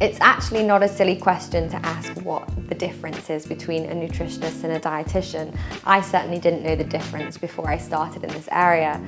It's actually not a silly question to ask what the difference is between a nutritionist and a dietitian. I certainly didn't know the difference before I started in this area.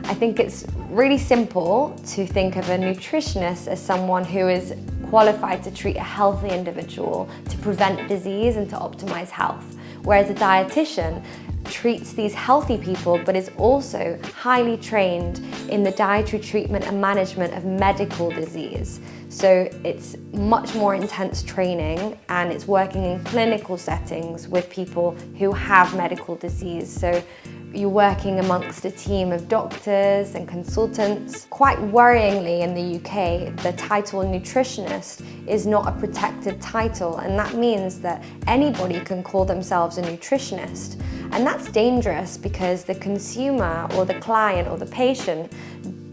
I think it's really simple to think of a nutritionist as someone who is qualified to treat a healthy individual, to prevent disease and to optimize health, whereas a dietitian treats these healthy people but is also highly trained in the dietary treatment and management of medical disease. So it's much more intense training, and it's working in clinical settings with people who have medical disease. So you're working amongst a team of doctors and consultants. Quite worryingly, in the UK, the title nutritionist is not a protected title, and that means that anybody can call themselves a nutritionist. And that's dangerous because the consumer or the client or the patient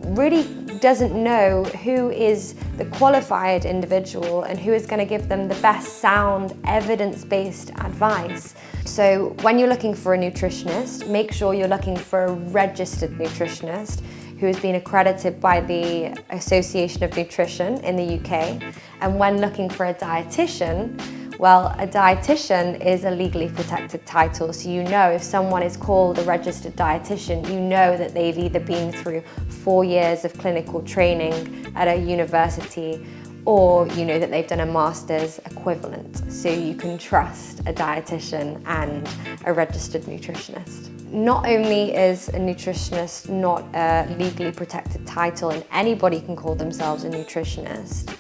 really doesn't know who is the qualified individual and who is going to give them the best sound, evidence-based advice. So when you're looking for a nutritionist, make sure you're looking for a registered nutritionist who has been accredited by the Association of Nutrition in the UK. And when looking for a dietitian, well, a dietitian is a legally protected title, so you know if someone is called a registered dietitian, you know that they've either been through 4 years of clinical training at a university, or you know that they've done a master's equivalent, so you can trust a dietitian and a registered nutritionist. Not only is a nutritionist not a legally protected title and anybody can call themselves a nutritionist,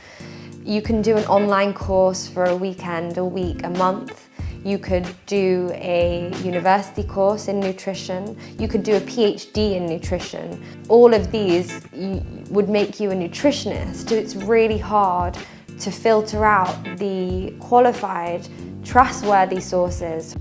you can do an online course for a weekend, a week, a month. You could do a university course in nutrition. You could do a PhD in nutrition. All of these would make you a nutritionist. So it's really hard to filter out the qualified, trustworthy sources.